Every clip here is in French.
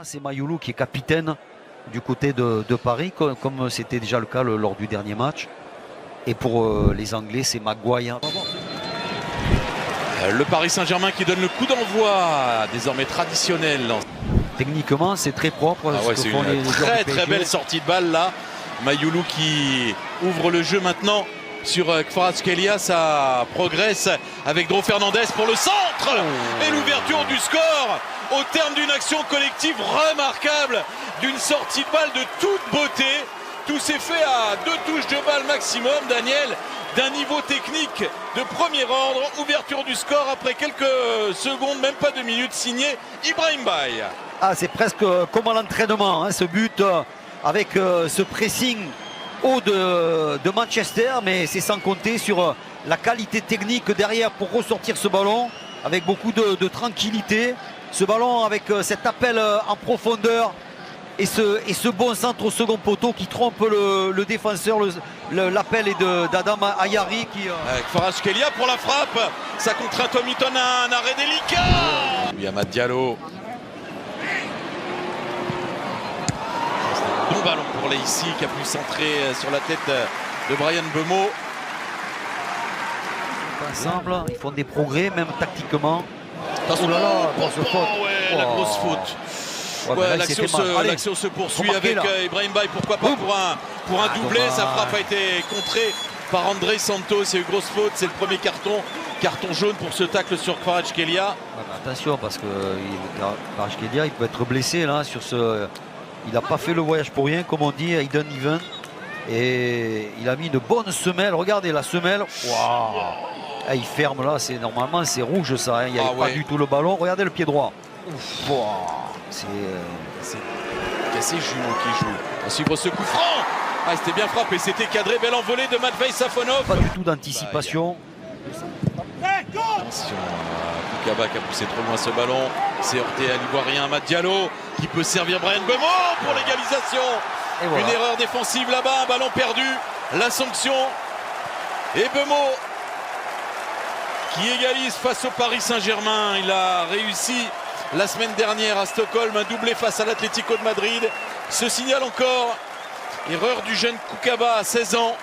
C'est Mayoulou qui est capitaine du côté de Paris, comme c'était déjà le cas lors du dernier match. Et pour les Anglais, c'est Maguire. Le Paris Saint-Germain qui donne le coup d'envoi, désormais traditionnel. Techniquement, c'est très propre. C'est une très belle sortie de balle là. Mayoulou qui ouvre le jeu maintenant sur Kvaratskhelia, ça progresse avec Dro Fernandez pour le centre et l'ouverture du score au terme d'une action collective remarquable, d'une sortie de balle de toute beauté. Tout s'est fait à 2 touches de balle maximum, Daniel, d'un niveau technique de premier ordre. Ouverture du score après quelques secondes, même pas 2 minutes, signé Ibrahim Baye. Ah, c'est presque comme à l'entraînement, hein, ce but avec ce pressing haut de Manchester, mais c'est sans compter sur la qualité technique derrière pour ressortir ce ballon avec beaucoup de tranquillité. Ce ballon avec cet appel en profondeur et ce bon centre au second poteau qui trompe le défenseur. L'appel est d'Adam Ayari qui... Kvaratskhelia pour la frappe, ça contraint Tomiton à un arrêt délicat. Il y a Amad Diallo. Bon ballon pour Leïci qui a pu centrer sur la tête de Bryan Mbeumo. Ensemble, ils font des progrès, même tactiquement. Attention, oh là là, grosse faute. Ouais, la grosse faute. Ouais, l'action se poursuit avec Ibrahim Baye, pourquoi pas pour un doublé. Sa frappe a été contrée par André Santos. Il y a eu grosse faute, c'est le premier carton jaune pour ce tacle sur Kvaratskhelia. Attention parce que Kvaratskhelia il peut être blessé là sur ce. Il n'a pas fait le voyage pour rien, comme on dit, Aiden Even. Et il a mis une bonne semelle. Regardez la semelle. Wow. Ah, il ferme là, normalement c'est rouge ça. Hein. Il n'y avait pas du tout le ballon. Regardez le pied droit. Wow. C'est Cassé Junot qui joue. À suivre ce coup franc. Ah, c'était bien frappé, c'était cadré. Belle envolée de Matvei Safonov. Pas du tout d'anticipation. Attention, Koukaba qui a poussé trop loin ce ballon. C'est heurté à l'Ivoirien Amad Diallo qui peut servir Bryan Mbeumo pour l'égalisation. Voilà. Une erreur défensive là-bas, un ballon perdu. La sanction. Et Mbeumo qui égalise face au Paris Saint-Germain. Il a réussi la semaine dernière à Stockholm un doublé face à l'Atlético de Madrid. Se signale encore erreur du jeune Koukaba à 16 ans.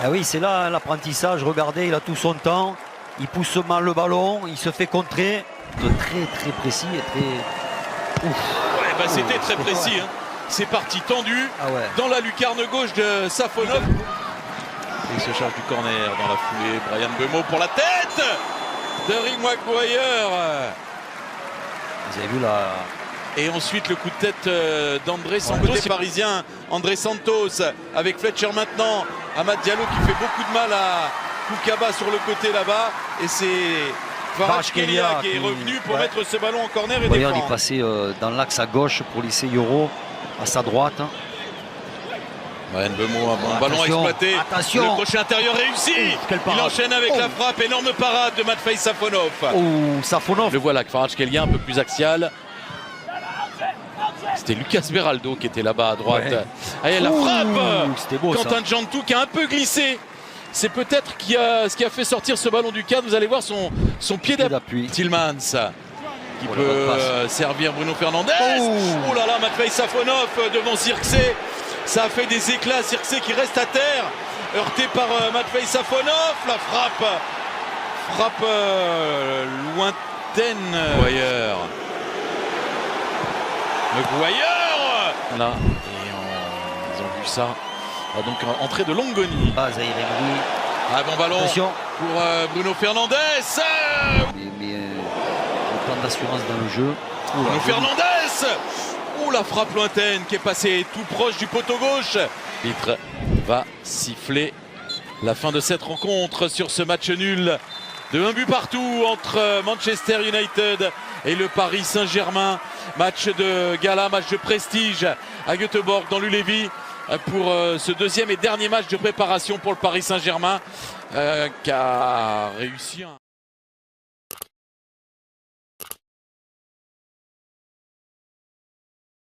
Ah oui, c'est là l'apprentissage. Regardez, il a tout son temps. Il pousse mal le ballon, il se fait contrer. Très précis et très... Ouais, c'était très précis. Hein. C'est parti tendu dans la lucarne gauche de Safonov. Il se charge du corner dans la foulée. Bryan Mbeumo pour la tête de Harry Maguire. Vous avez vu la... Et ensuite le coup de tête d'André Santos, côté parisien. André Santos avec Fletcher maintenant. Amad Diallo qui fait beaucoup de mal à Koukaba sur le côté là-bas. Et c'est Kvaratskhelia qui est revenu pour mettre ce ballon en corner et défendre. Il est passé dans l'axe à gauche pour laisser Yoro à sa droite. Hein. Bryan Mbeumo, un bon ballon exploité. Attention. Le crochet intérieur réussi. Il enchaîne avec la frappe. Énorme parade de Matvei Safonov. Safonov. Le voilà, Kvaratskhelia un peu plus axial. C'était Lucas Beraldo qui était là-bas à droite. Allez, la frappe beau, Quentin Djantou qui a un peu glissé. C'est peut-être ce qui a fait sortir ce ballon du cadre. Vous allez voir son pied d'appui. Tillmans qui peut servir Bruno Fernandez. Oh là là, Matvei Safonov devant Zirkzee. Ça a fait des éclats. Zirkzee qui reste à terre. Heurté par Matvei Safonov. La frappe lointaine. Maguire. Là, et ils ont vu ça. Donc entrée de Longoni. Bon ballon pour Bruno Fernandez. Mais autant d'assurance dans le jeu. Bruno Fernandez. La frappe lointaine qui est passée tout proche du poteau gauche. L'arbitre va siffler la fin de cette rencontre sur ce match nul de 1 but partout entre Manchester United et le Paris Saint-Germain. Match de gala, match de prestige à Göteborg dans l'Ullevi pour ce deuxième et dernier match de préparation pour le Paris Saint-Germain qui a réussi